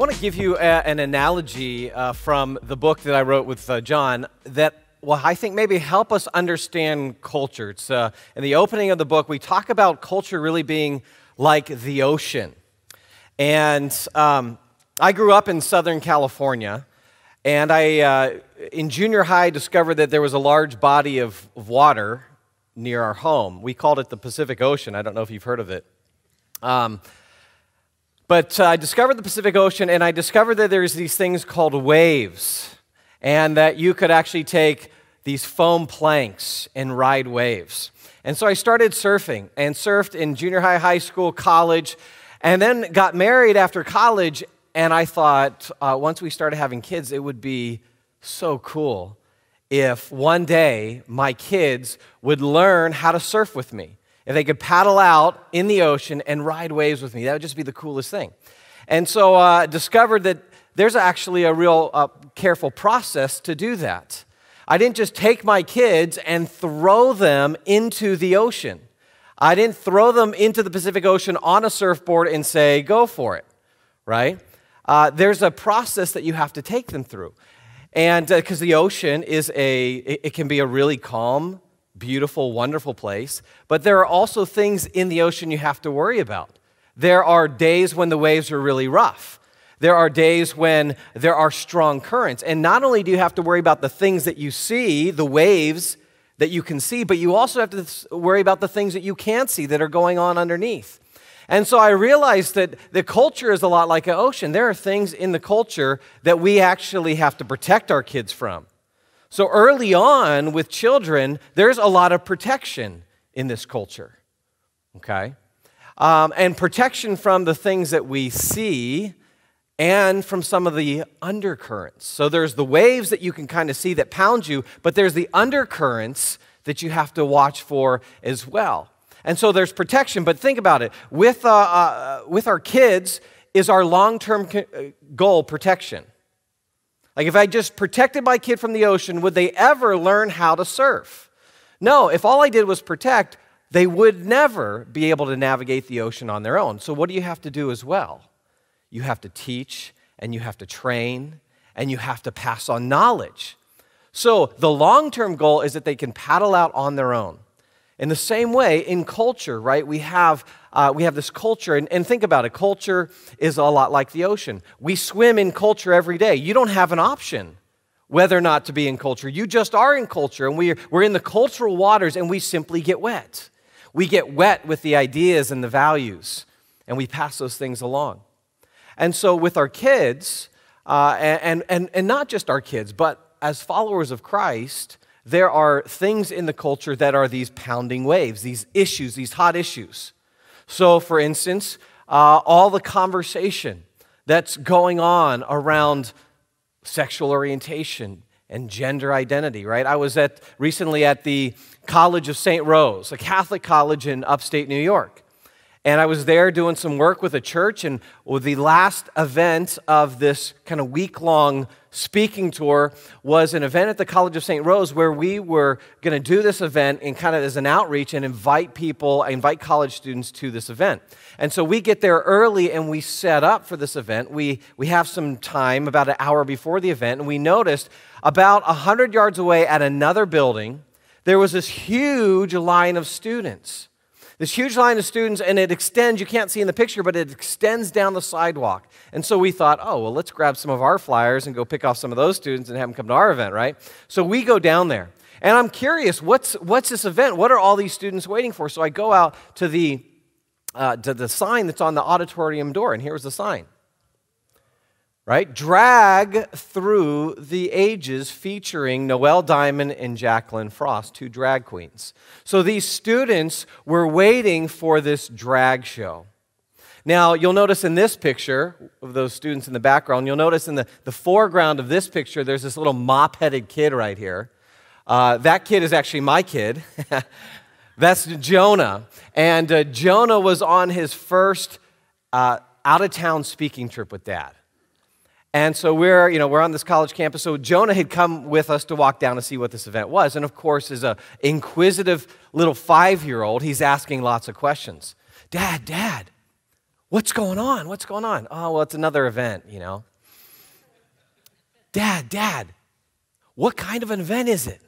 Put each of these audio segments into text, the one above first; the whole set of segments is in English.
want to give you an analogy from the book that I wrote with John that will, I think, maybe help us understand culture. It's in the opening of the book, we talk about culture really being like the ocean. And I grew up in Southern California, and I, in junior high, discovered that there was a large body of water near our home. We called it the Pacific Ocean. I don't know if you've heard of it. But I discovered the Pacific Ocean, and I discovered that there's these things called waves, and that you could actually take these foam planks and ride waves. And so I started surfing, and surfed in junior high, high school, college, and then got married after college, and I thought once we started having kids, it would be so cool if one day my kids would learn how to surf with me. If they could paddle out in the ocean and ride waves with me, that would just be the coolest thing. And so I discovered that there's actually a real careful process to do that. I didn't just take my kids and throw them into the ocean. I didn't throw them into the Pacific Ocean on a surfboard and say, go for it, right? There's a process that you have to take them through. And because the ocean it can be a really calm, beautiful, wonderful place, but there are also things in the ocean you have to worry about. There are days when the waves are really rough. There are days when there are strong currents. And not only do you have to worry about the things that you see, the waves that you can see, but you also have to worry about the things that you can't see that are going on underneath. And so I realized that the culture is a lot like an ocean. There are things in the culture that we actually have to protect our kids from. So early on with children, there's a lot of protection in this culture, okay? And protection from the things that we see and from some of the undercurrents. So there's the waves that you can kind of see that pound you, but there's the undercurrents that you have to watch for as well. And so there's protection, but think about it. With our kids, is our long-term goal protection? Like if I just protected my kid from the ocean, would they ever learn how to surf? No, if all I did was protect, they would never be able to navigate the ocean on their own. So what do you have to do as well? You have to teach, and you have to train, and you have to pass on knowledge. So the long-term goal is that they can paddle out on their own. In the same way, in culture, right, we have this culture, and think about it. Culture is a lot like the ocean. We swim in culture every day. You don't have an option whether or not to be in culture. You just are in culture, and we're in the cultural waters, and we simply get wet. We get wet with the ideas and the values, and we pass those things along. And so with our kids, and not just our kids, but as followers of Christ, there are things in the culture that are these pounding waves, these issues, these hot issues. So, for instance, all the conversation that's going on around sexual orientation and gender identity, right? I was recently at the College of St. Rose, a Catholic college in upstate New York. And I was there doing some work with a church, and the last event of this kind of week-long speaking tour was an event at the College of St. Rose where we were going to do this event and kind of as an outreach and invite college students to this event. And so we get there early and we set up for this event. We have some time, about an hour before the event, and we noticed about 100 yards away at another building, there was this huge line of students. This huge line of students, and it extends, you can't see in the picture, but it extends down the sidewalk. And so we thought, oh, well, let's grab some of our flyers and go pick off some of those students and have them come to our event, right? So we go down there. And I'm curious, what's this event? What are all these students waiting for? So I go out to the sign that's on the auditorium door, and here's the sign. Right? Drag Through the Ages, featuring Noelle Diamond and Jacqueline Frost, two drag queens. So these students were waiting for this drag show. Now, you'll notice in this picture of those students in the background, you'll notice in the foreground of this picture, there's this little mop-headed kid right here. That kid is actually my kid. That's Jonah. And Jonah was on his first out-of-town speaking trip with Dad. And so we're on this college campus. So Jonah had come with us to walk down to see what this event was. And of course, as an inquisitive little 5-year-old, he's asking lots of questions. Dad, What's going on? What's going on? Oh, well, it's another event, you know. Dad, what kind of an event is it?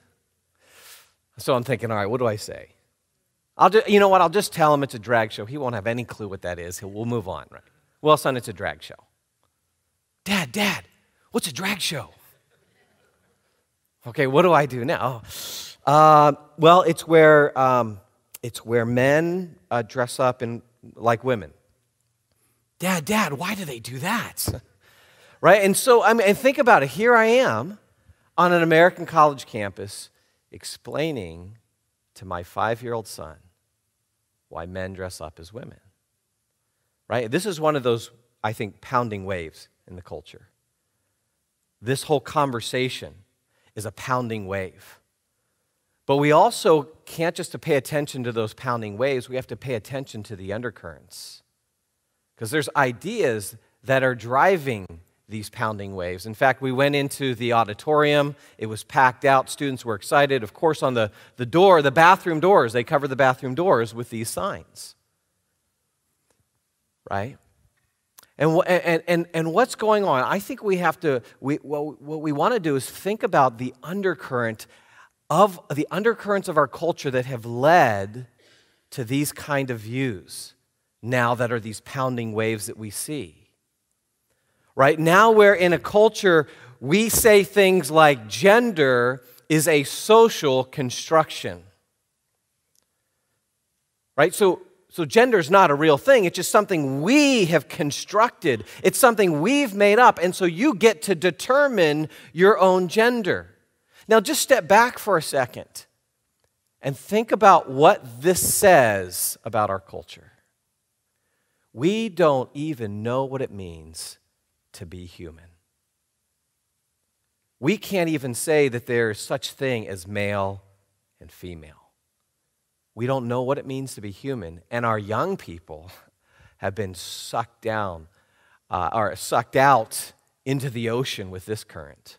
So I'm thinking, all right, what do I say? You know what? I'll just tell him it's a drag show. He won't have any clue what that is. We'll move on, right? Well, son, it's a drag show. Dad, what's a drag show? Okay, what do I do now? Well, it's where men dress up like women. Dad, why do they do that? Right? And so, and think about it. Here I am on an American college campus explaining to my 5-year-old son why men dress up as women. Right? This is one of those, I think, pounding waves in the culture. This whole conversation is a pounding wave. But we also can't just pay attention to those pounding waves. We have to pay attention to the undercurrents. Because there's ideas that are driving these pounding waves. In fact, we went into the auditorium. It was packed out. Students were excited. Of course, on the bathroom doors, they cover the bathroom doors with these signs. Right? And what's going on? I think we have to, what we want to do is think about the undercurrents of our culture that have led to these kind of views now that are these pounding waves that we see. Right? Now we're in a culture, we say things like gender is a social construction. Right? So gender is not a real thing. It's just something we have constructed. It's something we've made up. And so you get to determine your own gender. Now just step back for a second and think about what this says about our culture. We don't even know what it means to be human. We can't even say that there is such thing as male and female. We don't know what it means to be human, and our young people have been sucked down or sucked out into the ocean with this current.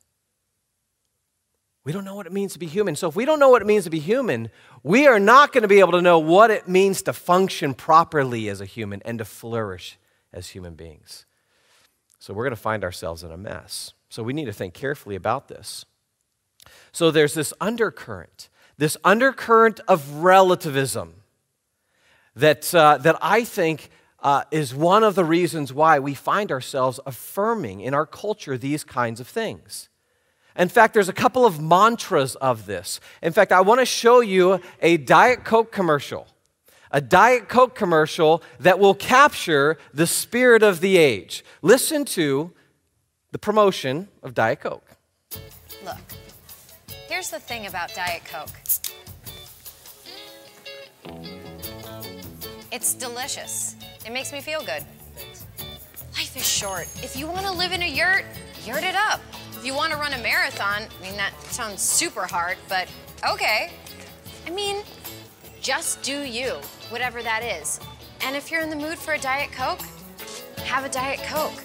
We don't know what it means to be human. So if we don't know what it means to be human, we are not going to be able to know what it means to function properly as a human and to flourish as human beings. So we're going to find ourselves in a mess. So we need to think carefully about this. So there's this undercurrent of relativism that I think is one of the reasons why we find ourselves affirming in our culture these kinds of things. In fact, there's a couple of mantras of this. In fact, I want to show you a Diet Coke commercial. A Diet Coke commercial that will capture the spirit of the age. Listen to the promotion of Diet Coke. Look, here's the thing about Diet Coke. It's delicious. It makes me feel good. Life is short. If you want to live in a yurt it up. If you want to run a marathon, that sounds super hard, but okay. Just do you, whatever that is. And if you're in the mood for a Diet Coke, have a Diet Coke.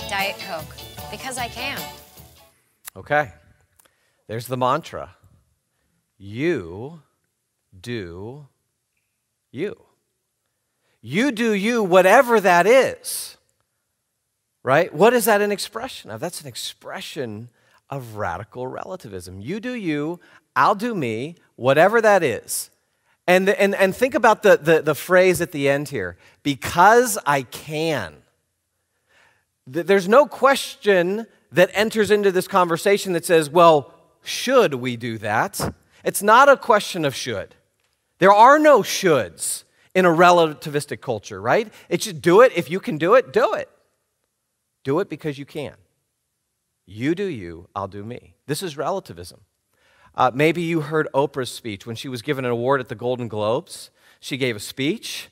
Diet Coke, because I can. Okay, there's the mantra. You do you. You do you, whatever that is. Right? What is that an expression of? That's an expression of radical relativism. You do you, I'll do me, whatever that is. And think about the phrase at the end here, because I can. There's no question that enters into this conversation that says, well, should we do that? It's not a question of should. There are no shoulds in a relativistic culture, right? It's just do it. If you can do it, do it. Do it because you can. You do you, I'll do me. This is relativism. Maybe you heard Oprah's speech when she was given an award at the Golden Globes. She gave a speech,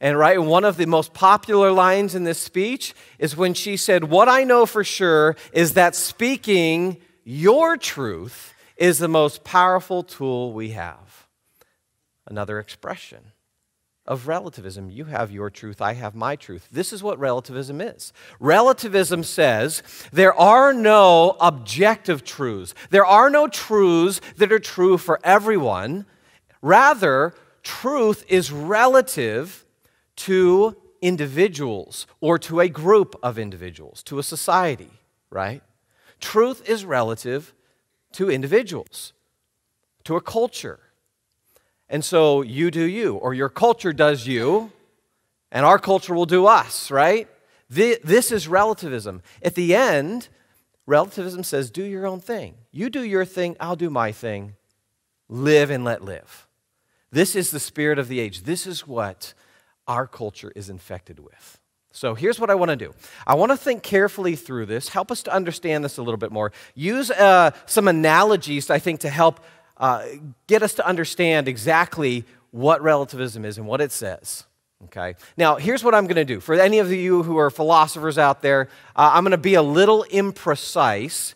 and one of the most popular lines in this speech is when she said, "What I know for sure is that speaking your truth is the most powerful tool we have." Another expression of relativism. You have your truth, I have my truth. This is what relativism is. Relativism says there are no objective truths. There are no truths that are true for everyone. Rather, truth is relative to individuals or to a group of individuals, to a society, right? Truth is relative to individuals, to a culture. And so you do you, or your culture does you, and our culture will do us, right? This is relativism. At the end, relativism says, do your own thing. You do your thing, I'll do my thing. Live and let live. This is the spirit of the age. This is what our culture is infected with. So here's what I want to do. I want to think carefully through this, help us to understand this a little bit more. Use some analogies, I think, to help get us to understand exactly what relativism is and what it says. Okay. Now, here's what I'm going to do. For any of you who are philosophers out there, I'm going to be a little imprecise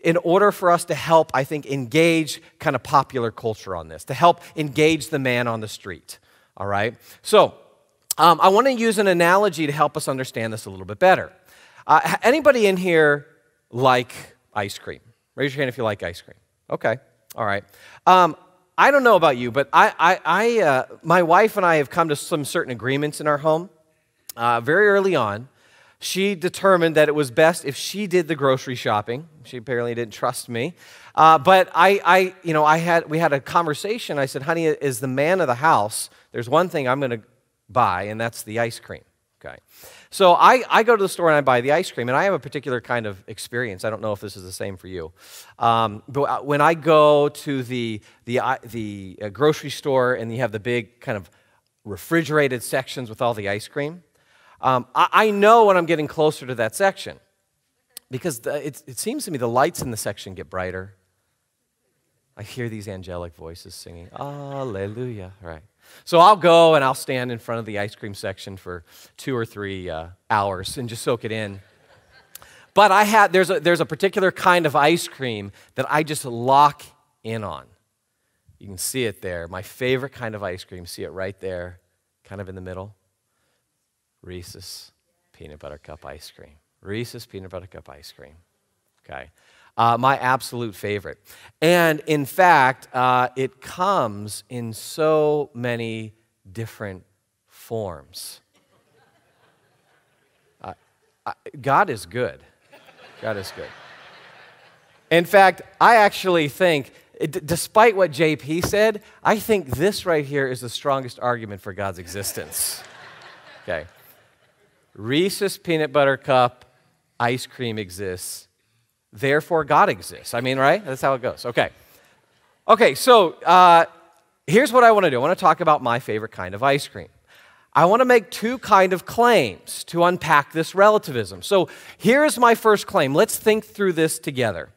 in order for us to help, I think, engage kind of popular culture on this, to help engage the man on the street. All right? So, I want to use an analogy to help us understand this a little bit better. Anybody in here like ice cream? Raise your hand if you like ice cream. Okay. All right. I don't know about you, but my wife and I have come to some certain agreements in our home. Very early on, she determined that it was best if she did the grocery shopping. She apparently didn't trust me, but we had a conversation. I said, "Honey, as the man of the house, there's one thing I'm going to buy, and that's the ice cream." Okay. So I go to the store and I buy the ice cream, and I have a particular kind of experience. I don't know if this is the same for you. But when I go to the grocery store and you have the big kind of refrigerated sections with all the ice cream, I know when I'm getting closer to that section because it seems to me the lights in the section get brighter. I hear these angelic voices singing, "Hallelujah." Right. So I'll go and I'll stand in front of the ice cream section for 2 or 3 hours and just soak it in. But there's a particular kind of ice cream that I just lock in on. You can see it there. My favorite kind of ice cream. See it right there, kind of in the middle. Reese's peanut butter cup ice cream. Reese's peanut butter cup ice cream. Okay. My absolute favorite. And in fact, it comes in so many different forms. God is good. God is good. In fact, I actually think, despite what JP said, I think this right here is the strongest argument for God's existence. Okay. Reese's peanut butter cup ice cream exists. Therefore, God exists. I mean, right? That's how it goes. Okay. Okay, so here's what I want to do. I want to talk about my favorite kind of ice cream. I want to make 2 kind of claims to unpack this relativism. So here's my first claim. Let's think through this together.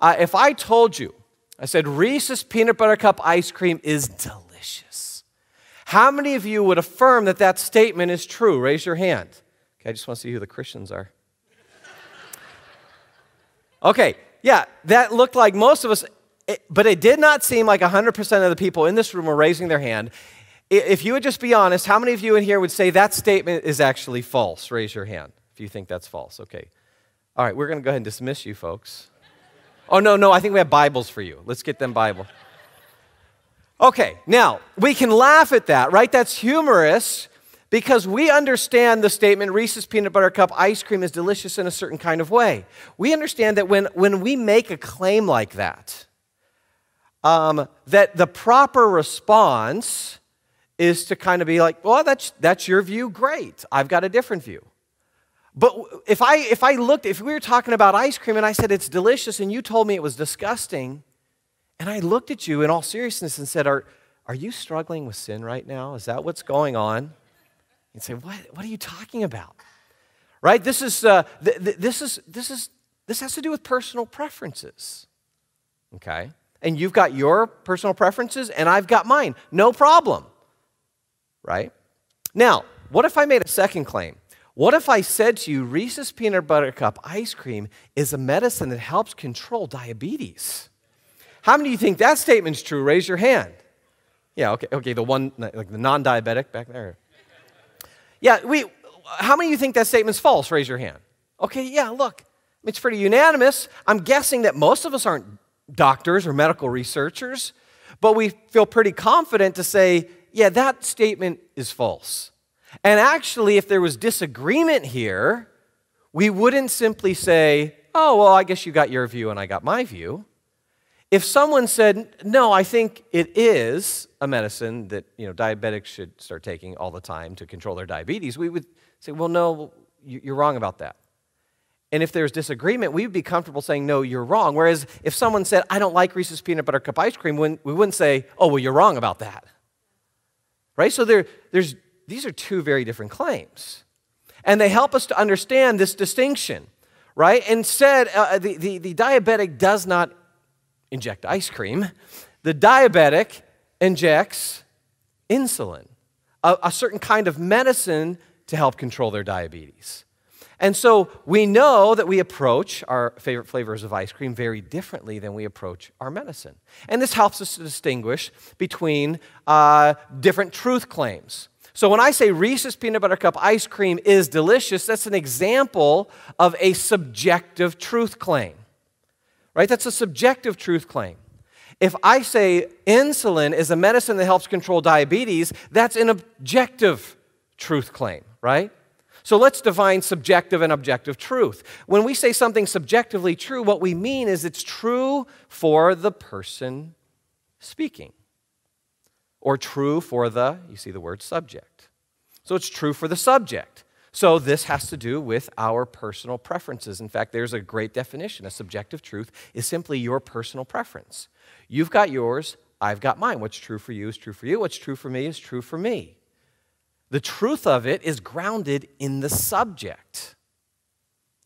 If I told you, I said Reese's peanut butter cup ice cream is delicious, how many of you would affirm that that statement is true? Raise your hand. Okay, I just want to see who the Christians are. Okay, yeah, that looked like most of us, but it did not seem like 100% of the people in this room were raising their hand. If you would just be honest, how many of you in here would say that statement is actually false? Raise your hand if you think that's false. Okay. All right, we're going to go ahead and dismiss you folks. Oh, no, I think we have Bibles for you. Let's get them Bible. Okay, now, we can laugh at that, right? That's humorous because we understand the statement, Reese's peanut butter cup ice cream is delicious in a certain kind of way. We understand that when we make a claim like that, that the proper response is to kind of be like, well, that's your view, great. I've got a different view. But if we were talking about ice cream and I said it's delicious and you told me it was disgusting, and I looked at you in all seriousness and said, are you struggling with sin right now? Is that what's going on? You'd say, what are you talking about? Right? This has to do with personal preferences. Okay? And you've got your personal preferences and I've got mine. No problem. Right? Now, what if I made a second claim? What if I said to you, Reese's peanut butter cup ice cream is a medicine that helps control diabetes? How many of you think that statement's true? Raise your hand. Yeah, okay, the one, like the non-diabetic back there. Yeah, how many of you think that statement's false? Raise your hand. Okay, yeah, look, it's pretty unanimous. I'm guessing that most of us aren't doctors or medical researchers, but we feel pretty confident to say, yeah, that statement is false. And actually, if there was disagreement here, we wouldn't simply say, oh, well, I guess you got your view and I got my view. If someone said, no, I think it is a medicine that diabetics should start taking all the time to control their diabetes, we would say, well, no, you're wrong about that. And if there's disagreement, we would be comfortable saying, no, you're wrong. Whereas if someone said, I don't like Reese's Peanut Butter Cup ice cream, we wouldn't say, oh, well, you're wrong about that. Right? So these are two very different claims. And they help us to understand this distinction, right? Instead, the diabetic does not inject ice cream. The diabetic injects insulin, a certain kind of medicine to help control their diabetes. And so we know that we approach our favorite flavors of ice cream very differently than we approach our medicine. And this helps us to distinguish between different truth claims. So when I say Reese's Peanut Butter Cup ice cream is delicious, that's an example of a subjective truth claim. Right? That's a subjective truth claim. If I say insulin is a medicine that helps control diabetes, that's an objective truth claim, right? So let's define subjective and objective truth. When we say something subjectively true, what we mean is it's true for the person speaking. Or true for you see the word subject. So it's true for the subject. So this has to do with our personal preferences. In fact, there's a great definition. A subjective truth is simply your personal preference. You've got yours, I've got mine. What's true for you is true for you. What's true for me is true for me. The truth of it is grounded in the subject,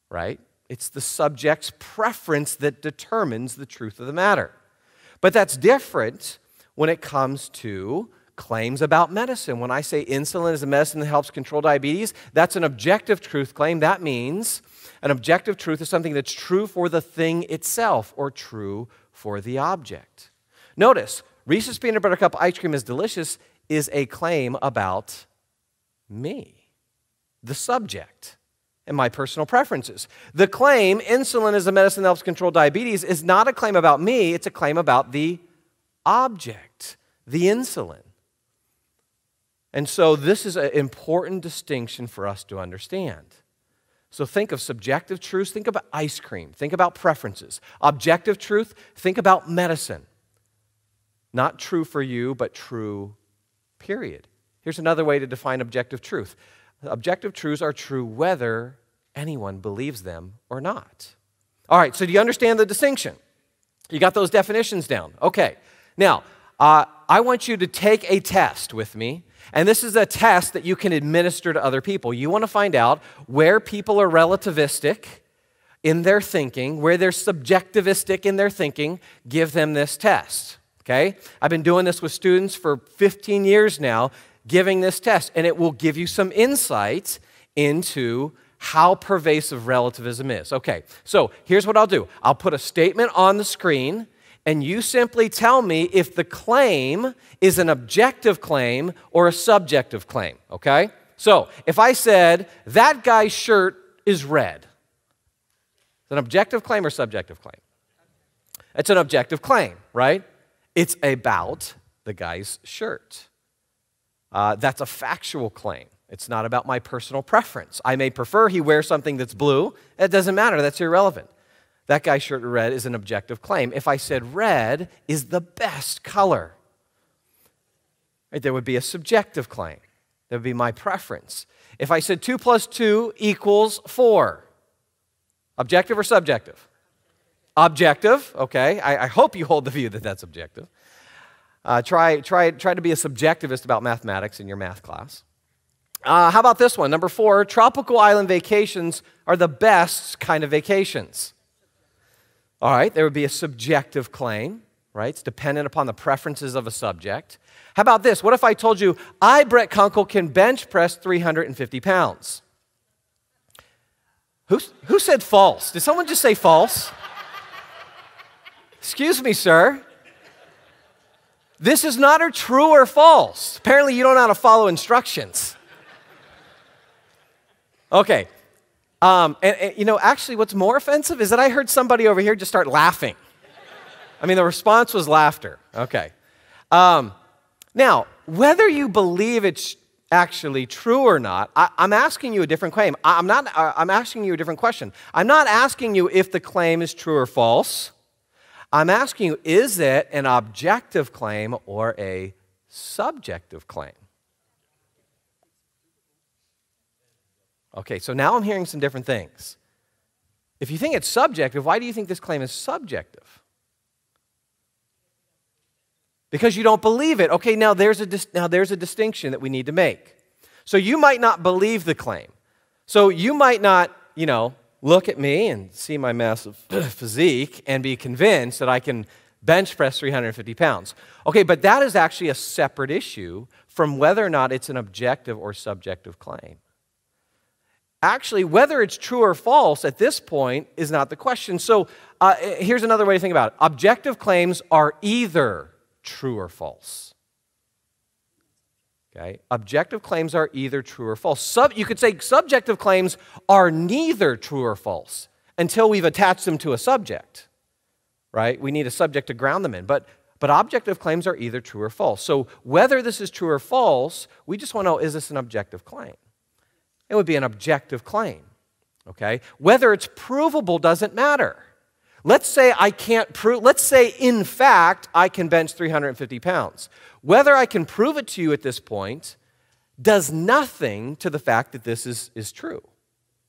right? It's the subject's preference that determines the truth of the matter. But that's different when it comes to claims about medicine. When I say insulin is a medicine that helps control diabetes, that's an objective truth claim. That means an objective truth is something that's true for the thing itself or true for the object. Notice, Reese's Peanut Butter Cup ice cream is delicious is a claim about me, the subject, and my personal preferences. The claim, insulin is a medicine that helps control diabetes, is not a claim about me, it's a claim about the object, the insulin. And so this is an important distinction for us to understand. So think of subjective truths, think about ice cream, think about preferences. Objective truth, think about medicine. Not true for you, but true, period. Here's another way to define objective truth. Objective truths are true whether anyone believes them or not. All right, so do you understand the distinction? You got those definitions down? Okay. Now, I want you to take a test with me, and this is a test that you can administer to other people. You want to find out where people are relativistic in their thinking, where they're subjectivistic in their thinking. Give them this test, okay? I've been doing this with students for 15 years now, giving this test, and it will give you some insight into how pervasive relativism is. Okay, so here's what I'll do. I'll put a statement on the screen, and you simply tell me if the claim is an objective claim or a subjective claim, okay? So if I said, that guy's shirt is red, it's an objective claim or subjective claim? It's an objective claim, right? It's about the guy's shirt. That's a factual claim. It's not about my personal preference. I may prefer he wears something that's blue. It doesn't matter. That's irrelevant. That guy's shirt red is an objective claim. If I said red is the best color, right, there would be a subjective claim. That would be my preference. If I said 2 + 2 = 4, objective or subjective? Objective, okay. I hope you hold the view that that's objective. Try to be a subjectivist about mathematics in your math class. How about this one? Number 4, tropical island vacations are the best kind of vacations. All right, there would be a subjective claim, right? It's dependent upon the preferences of a subject. How about this? What if I told you, I, Brett Kunkle, can bench press 350 pounds? Who said false? Did someone just say false? Excuse me, sir. This is not a true or false. Apparently, you don't know how to follow instructions. Okay. And you know, actually, what's more offensive is that I heard somebody over here just start laughing. I mean, the response was laughter. Okay. Now, whether you believe it's actually true or not. I'm asking you a different claim. I'm asking you a different question. I'm not asking you if the claim is true or false. I'm asking you, is it an objective claim or a subjective claim? Okay, so now I'm hearing some different things. If you think it's subjective, why do you think this claim is subjective? Because you don't believe it. Okay, now there's a distinction that we need to make. So you might not believe the claim. So you might not, look at me and see my massive physique and be convinced that I can bench press 350 pounds. Okay, but that is actually a separate issue from whether or not it's an objective or subjective claim. Actually, whether it's true or false at this point is not the question. So here's another way to think about it. Objective claims are either true or false. Okay? Objective claims are either true or false. You could say subjective claims are neither true or false until we've attached them to a subject. Right? We need a subject to ground them in. But objective claims are either true or false. So whether this is true or false, we just want to know, is this an objective claim? It would be an objective claim. Okay? Whether it's provable doesn't matter. Let's say I can't prove, let's say in fact I can bench 350 pounds. Whether I can prove it to you at this point does nothing to the fact that this is true,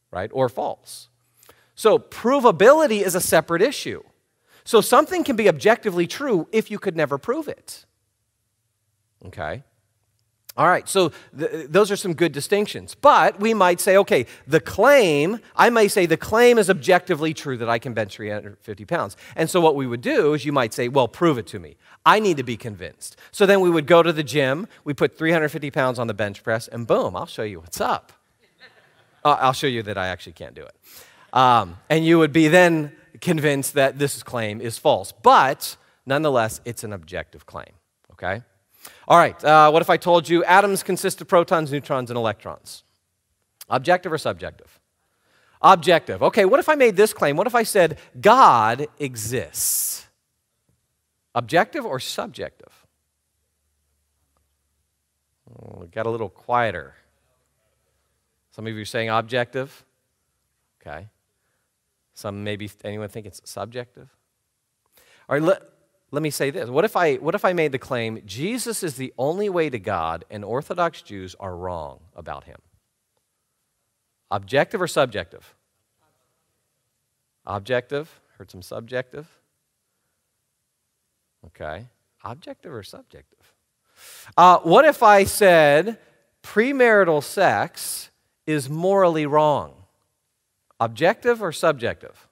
right, or false. So provability is a separate issue. So something can be objectively true if you could never prove it. Okay? All right, so those are some good distinctions. But we might say, okay, I may say the claim is objectively true that I can bench 350 pounds. And so what we would do is you might say, well, prove it to me. I need to be convinced. So then we would go to the gym, we put 350 pounds on the bench press, and boom, I'll show you what's up. I'll show you that I actually can't do it. And you would be then convinced that this claim is false. But nonetheless, it's an objective claim, okay? All right, what if I told you atoms consist of protons, neutrons, and electrons? Objective or subjective? Objective. Okay, what if I made this claim? What if I said God exists? Objective or subjective? Oh, it got a little quieter. Some of you are saying objective. Okay. Some anyone think it's subjective? All right, let me say this. What if I made the claim, Jesus is the only way to God and Orthodox Jews are wrong about him? Objective or subjective? Objective. Heard some subjective? Okay. Objective or subjective? What if I said premarital sex is morally wrong? Objective or subjective?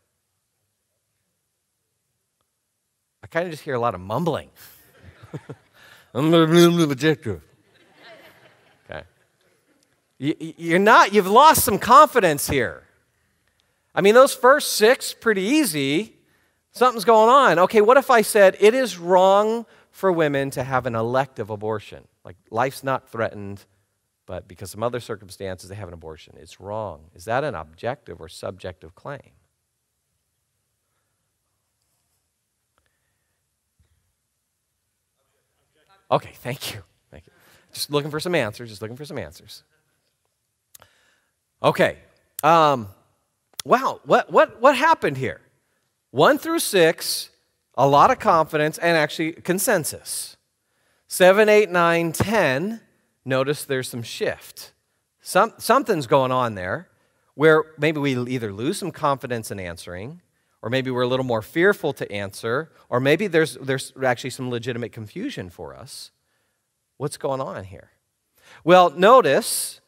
I kind of just hear a lot of mumbling. I'm objective. Okay. You've lost some confidence here. I mean, those first 6, pretty easy. Something's going on. Okay, what if I said it is wrong for women to have an elective abortion? Like life's not threatened, but because of some other circumstances, they have an abortion. It's wrong. Is that an objective or subjective claim? Okay, thank you. Thank you. Just looking for some answers. Okay. Wow, what happened here? 1 through 6, a lot of confidence and actually consensus. 7, 8, 9, 10, notice there's some shift. Something's going on there where maybe we either lose some confidence in answering, or maybe we're a little more fearful to answer, or maybe there's actually some legitimate confusion for us. What's going on here? Well, notice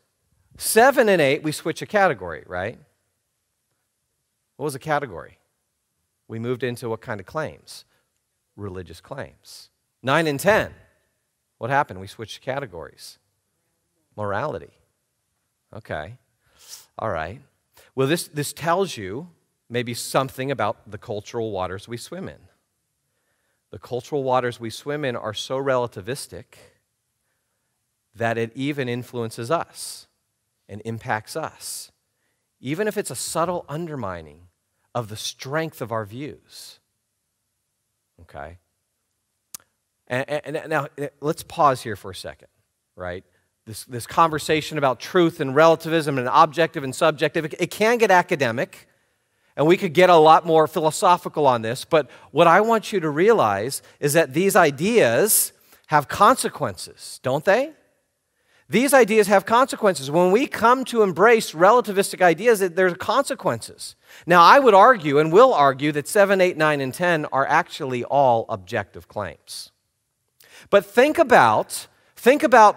7 and 8, we switch a category, right? What was the category? We moved into what kind of claims? Religious claims. 9 and 10, what happened? We switched categories. Morality. Okay. All right. Well, this tells you maybe something about the cultural waters we swim in. The cultural waters we swim in are so relativistic that it even influences us and impacts us, even if it's a subtle undermining of the strength of our views. Okay? And now, let's pause here for a second, right? this conversation about truth and relativism and objective and subjective. It can get academic, and we could get a lot more philosophical on this, but what I want you to realize is that these ideas have consequences, don't they? These ideas have consequences. When we come to embrace relativistic ideas, there's consequences. Now, I would argue and will argue that 7, 8, 9, and 10 are actually all objective claims. But think about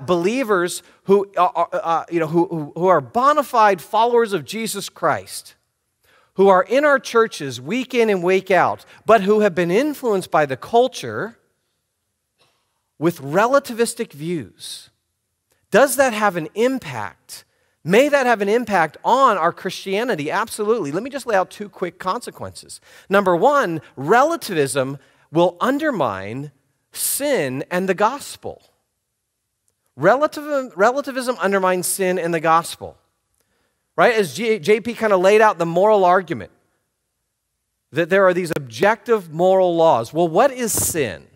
believers who are bona fide followers of Jesus Christ, who are in our churches week in and week out, but who have been influenced by the culture with relativistic views. Does that have an impact? May that have an impact on our Christianity? Absolutely. Let me just lay out 2 quick consequences. Number 1, relativism will undermine sin and the gospel. Relativism undermines sin and the gospel. Right? As JP kind of laid out the moral argument, that there are these objective moral laws. Well, what is sin?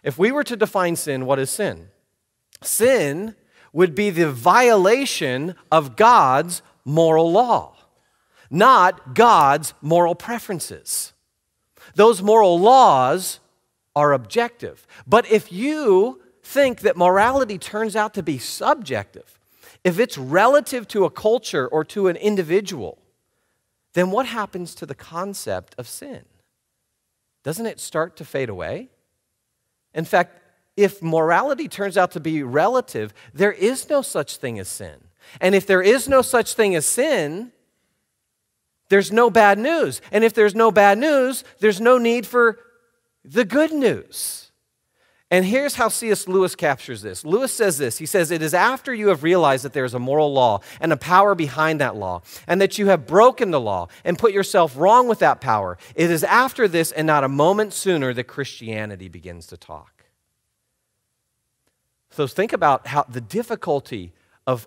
If we were to define sin, what is sin? Sin would be the violation of God's moral law, not God's moral preferences. Those moral laws are objective. But if you think that morality turns out to be subjective, if it's relative to a culture or to an individual, then what happens to the concept of sin? Doesn't it start to fade away? In fact, if morality turns out to be relative, there is no such thing as sin. And if there is no such thing as sin, there's no bad news. And if there's no bad news, there's no need for the good news. And here's how C.S. Lewis captures this. Lewis says this. He says, "It is after you have realized that there is a moral law and a power behind that law, and that you have broken the law and put yourself wrong with that power. It is after this and not a moment sooner that Christianity begins to talk." So think about how the difficulty of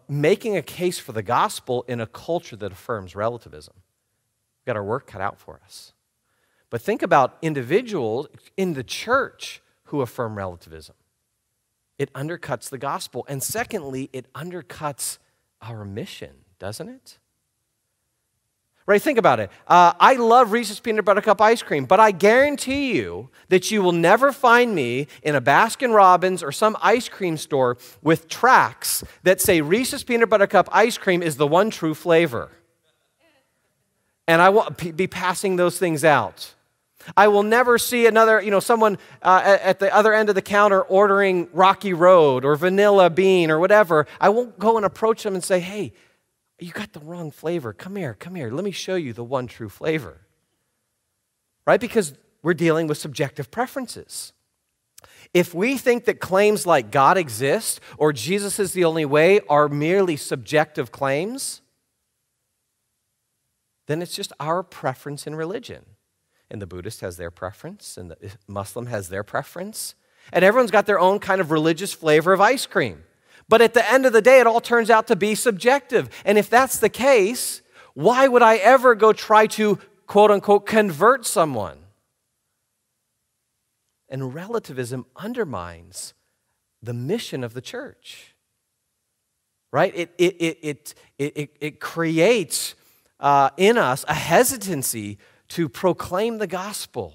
making a case for the gospel in a culture that affirms relativism. We've got our work cut out for us. But think about individuals in the church who affirm relativism. It undercuts the gospel. And secondly, it undercuts our mission, doesn't it? Right, think about it. I love Reese's Peanut Butter Cup ice cream, but I guarantee you that you will never find me in a Baskin Robbins or some ice cream store with tracts that say Reese's Peanut Butter Cup ice cream is the one true flavor. And I will be passing those things out. I will never see someone at the other end of the counter ordering Rocky Road or Vanilla Bean or whatever. I won't go and approach them and say, "Hey, you got the wrong flavor. Come here. Let me show you the one true flavor." Right? Because we're dealing with subjective preferences. If we think that claims like God exists or Jesus is the only way are merely subjective claims, then it's just our preference in religion. And the Buddhist has their preference, and the Muslim has their preference, and everyone's got their own kind of religious flavor of ice cream. But at the end of the day, it all turns out to be subjective. And if that's the case, why would I ever go try to, quote unquote, convert someone? And relativism undermines the mission of the church. Right? It creates in us a hesitancy to proclaim the gospel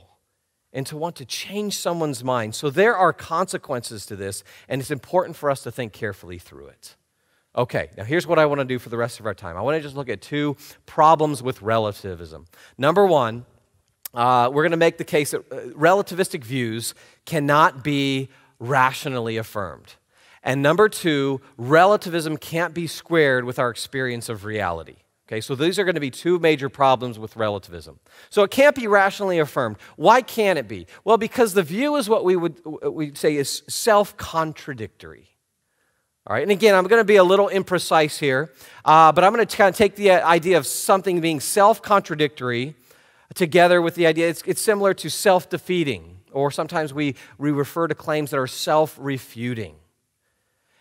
and to want to change someone's mind. So there are consequences to this, and it's important for us to think carefully through it. Okay, now here's what I want to do for the rest of our time. I want to just look at 2 problems with relativism. Number 1, we're going to make the case that relativistic views cannot be rationally affirmed. And number 2, relativism can't be squared with our experience of reality. Okay, so these are going to be 2 major problems with relativism. So it can't be rationally affirmed. Why can't it be? Well, because the view is what we'd say is self-contradictory. All right, and again, I'm going to be a little imprecise here, but I'm going to kind of take the idea of something being self-contradictory together with the idea, it's similar to self-defeating, or sometimes we refer to claims that are self-refuting.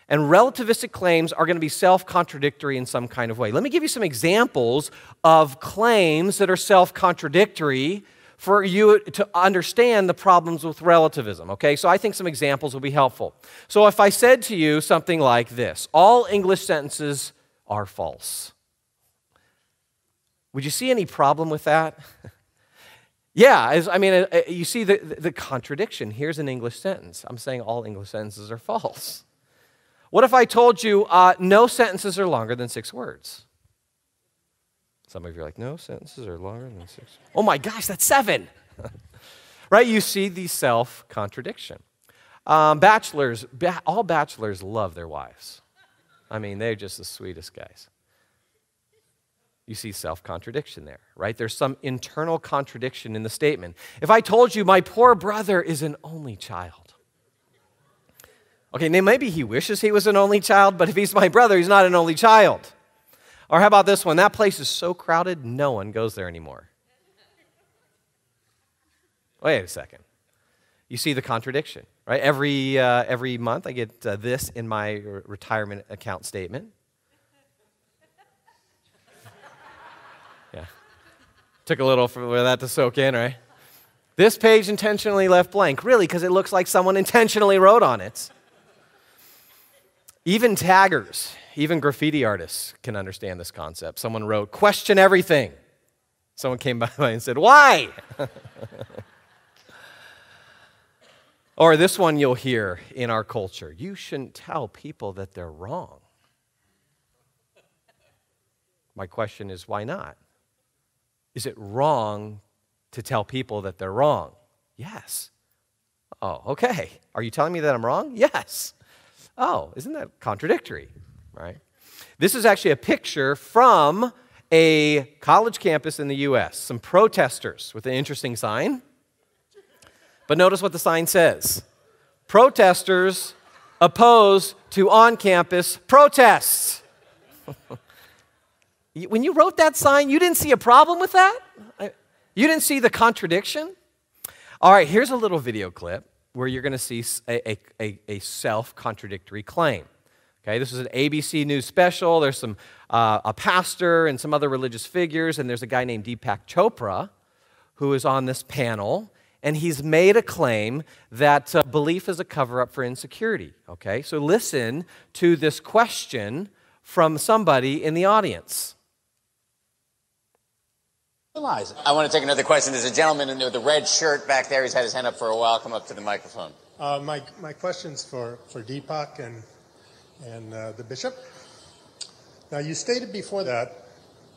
And relativistic claims are going to be self-contradictory in some kind of way. Let me give you some examples of claims that are self-contradictory for you to understand the problems with relativism, okay? So I think some examples will be helpful. So if I said to you something like this, all English sentences are false, would you see any problem with that? Yeah, you see the contradiction. Here's an English sentence. I'm saying all English sentences are false. What if I told you no sentences are longer than 6 words? Some of you are like, no sentences are longer than 6. Oh my gosh, that's 7. Right? You see the self-contradiction. All bachelors love their wives. I mean, they're just the sweetest guys. You see self-contradiction there, right? There's some internal contradiction in the statement. If I told you my poor brother is an only child. Okay, now maybe he wishes he was an only child, but if he's my brother, he's not an only child. Or how about this one? That place is so crowded, no one goes there anymore. Wait a second. You see the contradiction, right? Every month I get this in my retirement account statement. Yeah. Took a little for that to soak in, right? This page intentionally left blank. Really, because it looks like someone intentionally wrote on it. Even taggers, even graffiti artists can understand this concept. Someone wrote, question everything. Someone came by and said, why? Or this one you'll hear in our culture. You shouldn't tell people that they're wrong. My question is, why not? Is it wrong to tell people that they're wrong? Yes. Oh, okay. Are you telling me that I'm wrong? Yes. Oh, isn't that contradictory, right? This is actually a picture from a college campus in the U.S. Some protesters with an interesting sign. But notice what the sign says. Protesters opposed to on-campus protests. When you wrote that sign, you didn't see a problem with that? You didn't see the contradiction? All right, here's a little video clip where you're going to see a self-contradictory claim. Okay, this is an ABC News special. There's a pastor and some other religious figures, and there's a guy named Deepak Chopra who is on this panel, and he's made a claim that belief is a cover-up for insecurity. Okay, so listen to this question from somebody in the audience. I want to take another question. There's a gentleman in the red shirt back there. He's had his hand up for a while. Come up to the microphone. My question's for Deepak and the bishop. Now, you stated before that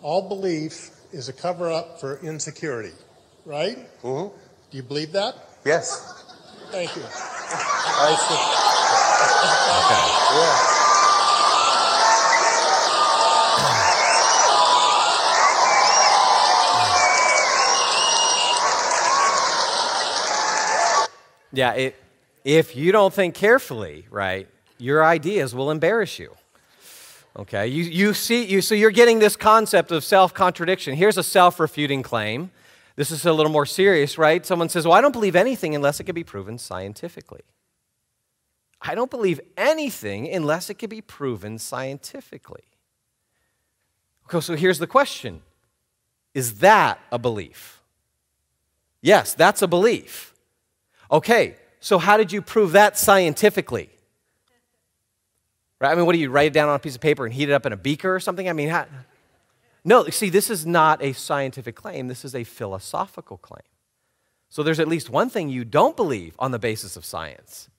all belief is a cover-up for insecurity, right? Mm-hmm. Do you believe that? Yes. Thank you. Yeah. Yeah, if you don't think carefully, right, your ideas will embarrass you. Okay, so you're getting this concept of self-contradiction. Here's a self-refuting claim. This is a little more serious, right? Someone says, well, I don't believe anything unless it can be proven scientifically. I don't believe anything unless it can be proven scientifically. Okay, so here's the question. Is that a belief? Yes, that's a belief. Okay, so how did you prove that scientifically? Right? I mean, what do you write it down on a piece of paper and heat it up in a beaker or something? I mean, no, see, this is not a scientific claim. This is a philosophical claim. So there's at least one thing you don't believe on the basis of science,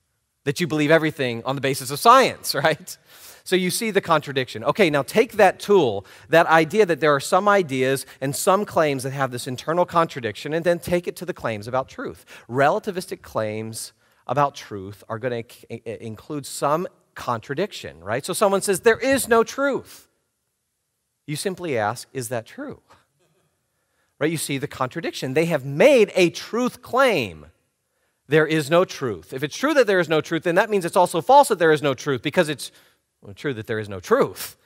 that you believe everything on the basis of science, right? So you see the contradiction. Okay, now take that tool, that idea that there are some ideas and some claims that have this internal contradiction, and then take it to the claims about truth. Relativistic claims about truth are going to include some contradiction, right? So someone says, there is no truth. You simply ask, is that true? Right? You see the contradiction. They have made a truth claim. There is no truth. If it's true that there is no truth, then that means it's also false that there is no truth, because it's true that there is no truth.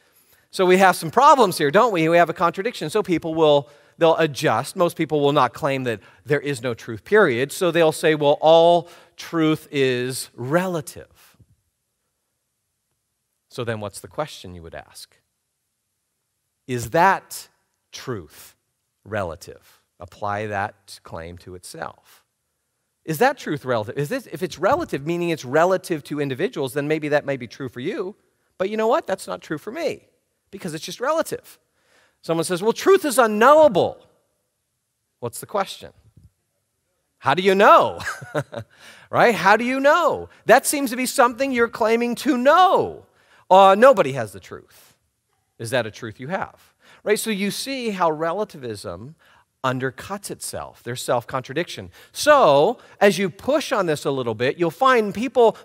So we have some problems here, don't we? We have a contradiction. So they'll adjust. Most people will not claim that there is no truth, period. So they'll say, well, all truth is relative. So then what's the question you would ask? Is that truth relative? apply that claim to itself. Is that truth relative? If it's relative, meaning it's relative to individuals, then maybe that may be true for you. But you know what? That's not true for me because it's just relative. Someone says, well, truth is unknowable. What's the question? How do you know? Right? How do you know? That seems to be something you're claiming to know. Nobody has the truth. Is that a truth you have? Right? So you see how relativism undercuts itself. There's self-contradiction. So as you push on this a little bit, you'll find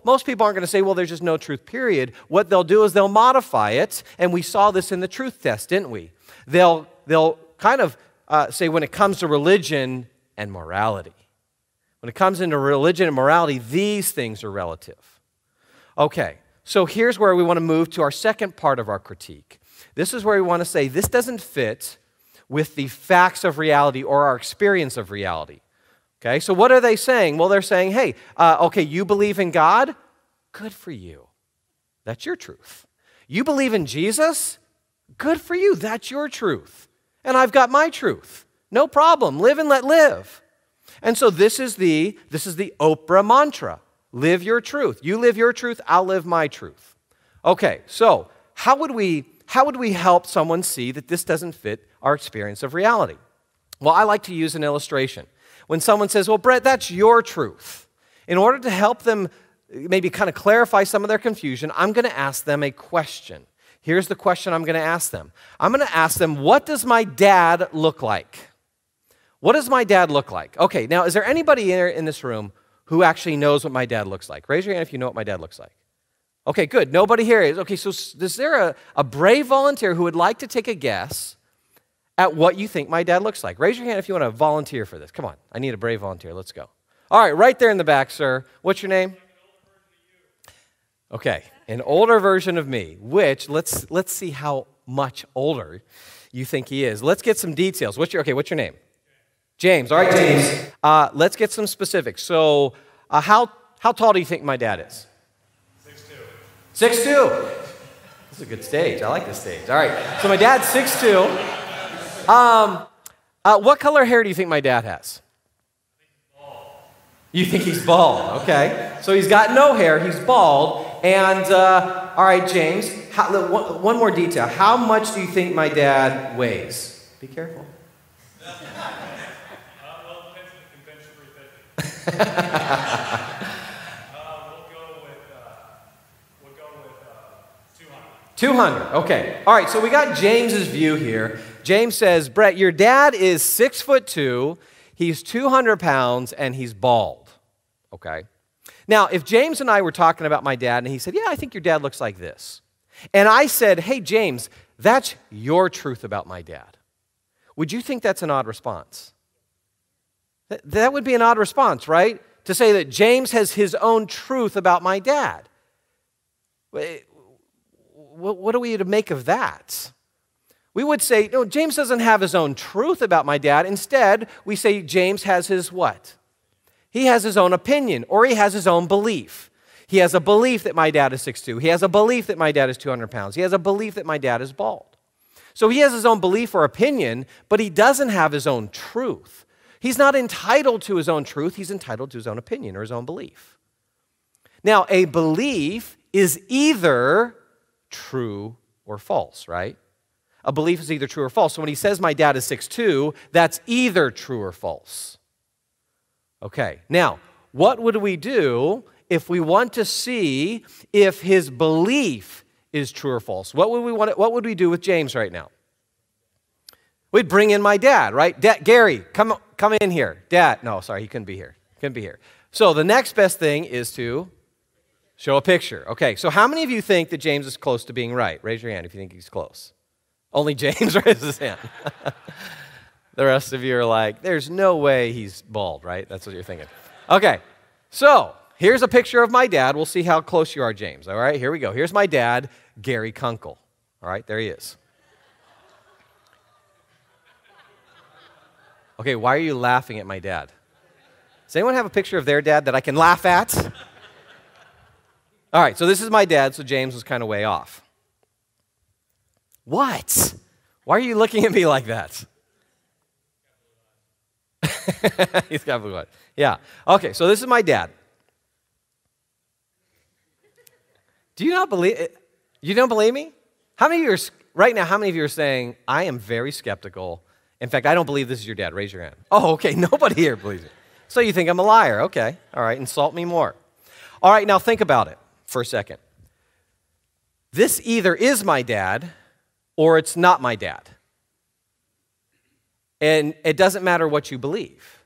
most people aren't going to say, well, there's just no truth, period. What they'll do is they'll modify it, and we saw this in the truth test, didn't we? They'll kind of say when it comes to religion and morality. When it comes into religion and morality, these things are relative. Okay, so here's where we want to move to our second part of our critique. This is where we want to say this doesn't fit with the facts of reality or our experience of reality. Okay, so what are they saying? Well, they're saying, hey, okay, you believe in God? Good for you. That's your truth. You believe in Jesus? Good for you. That's your truth. And I've got my truth. No problem. Live and let live. And so this is the Oprah mantra. Live your truth. You live your truth, I'll live my truth. Okay, so how would we help someone see that this doesn't fit our experience of reality? Well, I like to use an illustration. When someone says, well, Brett, that's your truth. In order to help them maybe kind of clarify some of their confusion, I'm going to ask them a question. Here's the question I'm going to ask them. I'm going to ask them, what does my dad look like? What does my dad look like? Okay, now is there anybody here in this room who actually knows what my dad looks like? Raise your hand if you know what my dad looks like. Okay, good. Nobody here is. Okay, so is there a brave volunteer who would like to take a guess at what you think my dad looks like? Raise your hand if you want to volunteer for this. Come on, I need a brave volunteer. Let's go. All right, right there in the back, sir. What's your name? Okay, an older version of me, which let's see how much older you think he is. Let's get some details. What's your name? James. All right, James. Let's get some specifics. So, how tall do you think my dad is? 6'2". 6'2". This is a good stage. I like this stage. All right. So my dad's 6'2". What color hair do you think my dad has? You think he's bald? Okay. So he's got no hair. He's bald. And all right, James. One more detail. How much do you think my dad weighs? Be careful. Well, it depends on the convention 350. We'll go with 200. 200. Okay. All right. So we got James's view here. James says, Brett, your dad is 6'2". He's 200 pounds and he's bald. Okay. Now, if James and I were talking about my dad and he said, yeah, I think your dad looks like this. And I said, hey, James, that's your truth about my dad. Would you think that's an odd response? That would be an odd response, right? To say that James has his own truth about my dad. What are we to make of that? We would say, no, James doesn't have his own truth about my dad. Instead, we say James has his what? He has his own opinion, or he has his own belief. He has a belief that my dad is 6'2". He has a belief that my dad is 200 pounds. He has a belief that my dad is bald. So he has his own belief or opinion, but he doesn't have his own truth. He's not entitled to his own truth. He's entitled to his own opinion or his own belief. Now, a belief is either true or false, right? A belief is either true or false. So when he says my dad is 6'2", that's either true or false. Okay, now, what would we do if we want to see if his belief is true or false? What would we do with James right now? We'd bring in my dad, right? Gary, come in here. Dad, no, sorry, he couldn't be here. So the next best thing is to show a picture. Okay, so how many of you think that James is close to being right? Raise your hand if you think he's close. Only James raises his hand. The rest of you are like, there's no way he's bald, right? That's what you're thinking. Okay, so here's a picture of my dad. We'll see how close you are, James. All right, here we go. Here's my dad, Gary Kunkle. All right, there he is. Okay, why are you laughing at my dad? Does anyone have a picture of their dad that I can laugh at? All right, so this is my dad, so James was kind of way off. What? Why are you looking at me like that? He's got blue eyes. Yeah. Okay, so this is my dad. Do you not believe it? You don't believe me? How many of you are, right now, how many of you are saying, I am very skeptical. In fact, I don't believe this is your dad. Raise your hand. Oh, okay, nobody here believes it. So you think I'm a liar. Okay, all right, insult me more. All right, now think about it for a second. This either is my dad or it's not my dad. And it doesn't matter what you believe.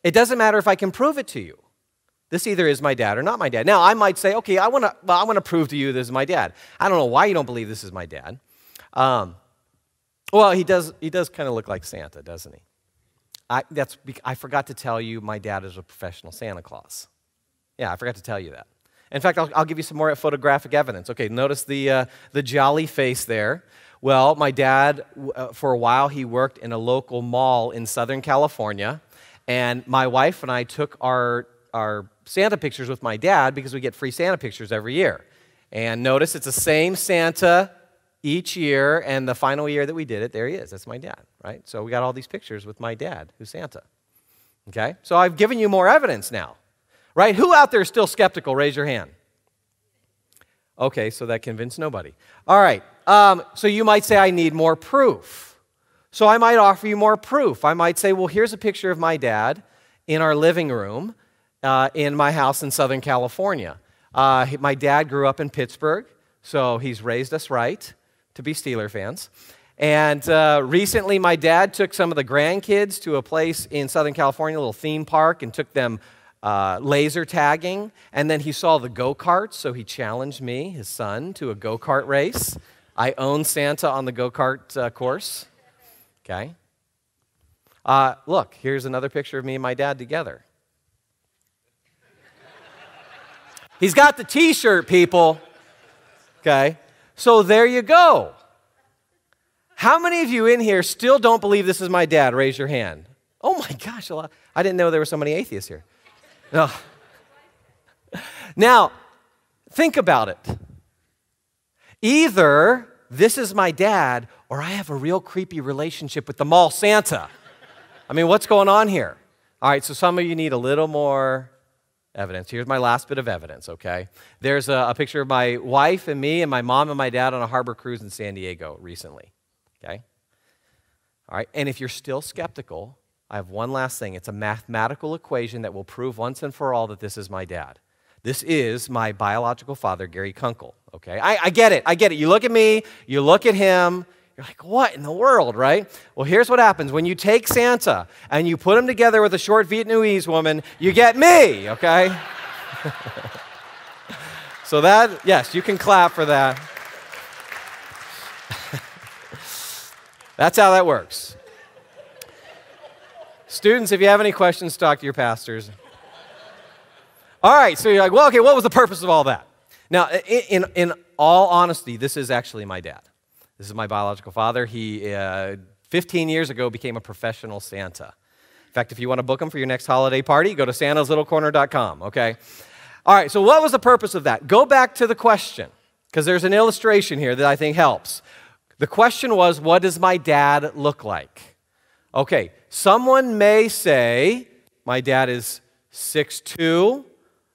It doesn't matter if I can prove it to you. This either is my dad or not my dad. Now, I might say, okay, I want to prove to you this is my dad. I don't know why you don't believe this is my dad. Well, he does kind of look like Santa, doesn't he? I forgot to tell you my dad is a professional Santa Claus. Yeah, I forgot to tell you that. In fact, I'll give you some more photographic evidence. Okay, notice the jolly face there. Well, my dad, for a while, he worked in a local mall in Southern California, and my wife and I took our Santa pictures with my dad because we get free Santa pictures every year. And notice it's the same Santa each year, and the final year that we did it, there he is. That's my dad, right? So we got all these pictures with my dad, who's Santa. Okay? So I've given you more evidence now, right? Who out there is still skeptical? Raise your hand. Okay, so that convinced nobody. All right, so you might say, I need more proof. So I might offer you more proof. I might say, well, here's a picture of my dad in our living room in my house in Southern California. My dad grew up in Pittsburgh, so he's raised us right to be Steeler fans. And recently, my dad took some of the grandkids to a place in Southern California, a little theme park, and took them laser tagging, and then he saw the go-karts, so he challenged me, his son, to a go-kart race. I own Santa on the go-kart course. Okay. Look, here's another picture of me and my dad together. He's got the t-shirt, people. Okay. So there you go. How many of you in here still don't believe this is my dad? Raise your hand. Oh my gosh, I didn't know there were so many atheists here. No. Now, think about it. Either this is my dad or I have a real creepy relationship with the mall Santa. I mean, what's going on here? All right, so some of you need a little more evidence. Here's my last bit of evidence, okay? There's a picture of my wife and me and my mom and my dad on a harbor cruise in San Diego recently, okay? All right, and if you're still skeptical, I have one last thing. It's a mathematical equation that will prove once and for all that this is my dad. This is my biological father, Gary Kunkle, okay? I get it. I get it. You look at me, you look at him, you're like, what in the world, right? Well, here's what happens. When you take Santa and you put him together with a short Vietnamese woman, you get me, okay? So that, yes, you can clap for that. That's how that works. Students, if you have any questions, talk to your pastors. All right, so you're like, well, okay, what was the purpose of all that? Now, in all honesty, this is actually my dad. This is my biological father. He, 15 years ago, became a professional Santa. In fact, if you want to book him for your next holiday party, go to santaslittlecorner.com, okay? All right, so what was the purpose of that? Go back to the question, because there's an illustration here that I think helps. The question was, what does my dad look like? Okay, someone may say, my dad is 6'2",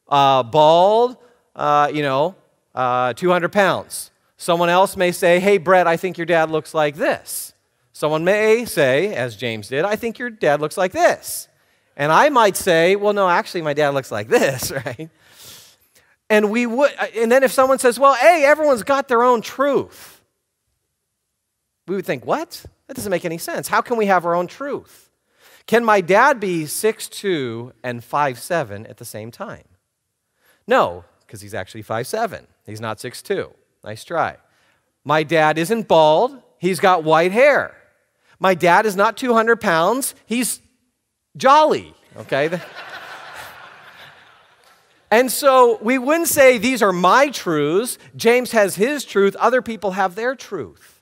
bald, 200 pounds. Someone else may say, hey, Brett, I think your dad looks like this. Someone may say, as James did, I think your dad looks like this. And I might say, well, no, actually, my dad looks like this, right? And then if someone says, well, hey, everyone's got their own truth. We would think, what? That doesn't make any sense. How can we have our own truth? Can my dad be 6'2" and 5'7" at the same time? No, because he's actually 5'7". He's not 6'2". Nice try. My dad isn't bald. He's got white hair. My dad is not 200 pounds. He's jolly, okay? And so we wouldn't say these are my truths. James has his truth. Other people have their truth.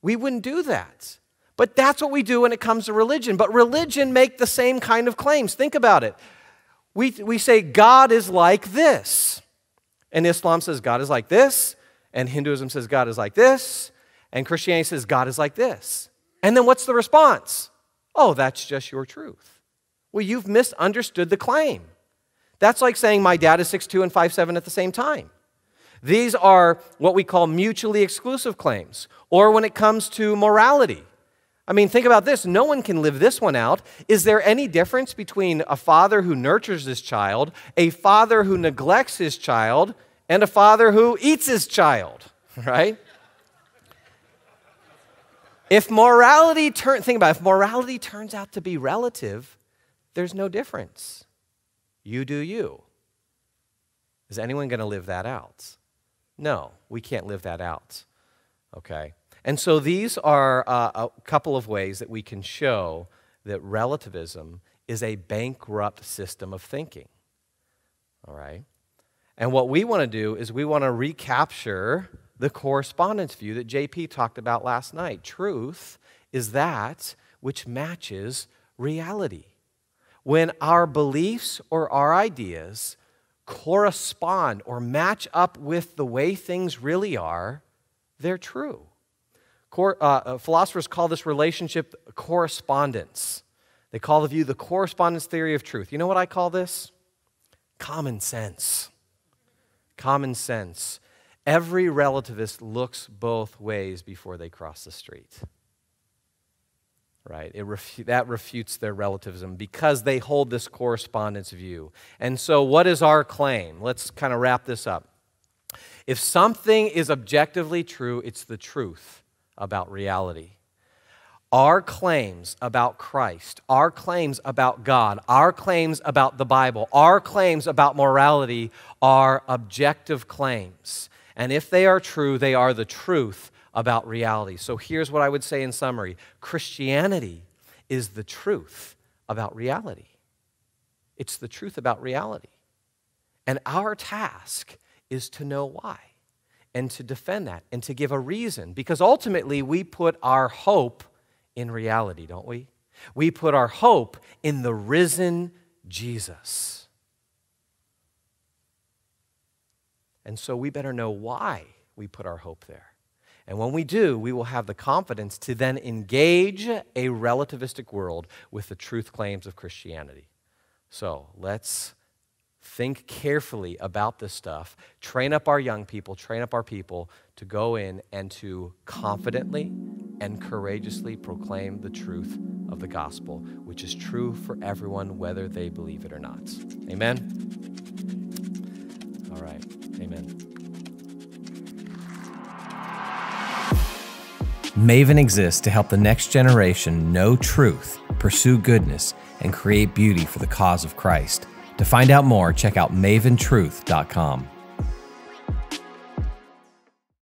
We wouldn't do that. But that's what we do when it comes to religion. But religion make the same kind of claims. Think about it. We say God is like this. And Islam says God is like this. And Hinduism says God is like this. And Christianity says God is like this. And then what's the response? Oh, that's just your truth. Well, you've misunderstood the claim. That's like saying my dad is 6'2" and 5'7" at the same time. These are what we call mutually exclusive claims. Or when it comes to morality. I mean, think about this. No one can live this one out. Is there any difference between a father who nurtures his child, a father who neglects his child, and a father who eats his child, right? If morality turns out to be relative, there's no difference. You do you. Is anyone going to live that out? No, we can't live that out, okay? And so these are a couple of ways that we can show that relativism is a bankrupt system of thinking, all right? And what we want to do is we want to recapture the correspondence view that JP talked about last night. Truth is that which matches reality. When our beliefs or our ideas correspond or match up with the way things really are, they're true. Philosophers call this relationship correspondence. They call the view the correspondence theory of truth. You know what I call this? Common sense. Common sense. Every relativist looks both ways before they cross the street. Right? That refutes their relativism because they hold this correspondence view. And so what is our claim? Let's kind of wrap this up. If something is objectively true, it's the truth about reality. Our claims about Christ, our claims about God, our claims about the Bible, our claims about morality are objective claims. And if they are true, they are the truth about reality. So here's what I would say in summary. Christianity is the truth about reality. It's the truth about reality. And our task is to know why and to defend that and to give a reason, because ultimately we put our hope in reality, don't we? We put our hope in the risen Jesus. And so we better know why we put our hope there. And when we do, we will have the confidence to then engage a relativistic world with the truth claims of Christianity. So let's think carefully about this stuff, train up our young people, train up our people to go in and to confidently and courageously proclaim the truth of the gospel, which is true for everyone, whether they believe it or not. Amen? All right. Amen. Maven exists to help the next generation know truth, pursue goodness, and create beauty for the cause of Christ. To find out more, check out maventruth.com.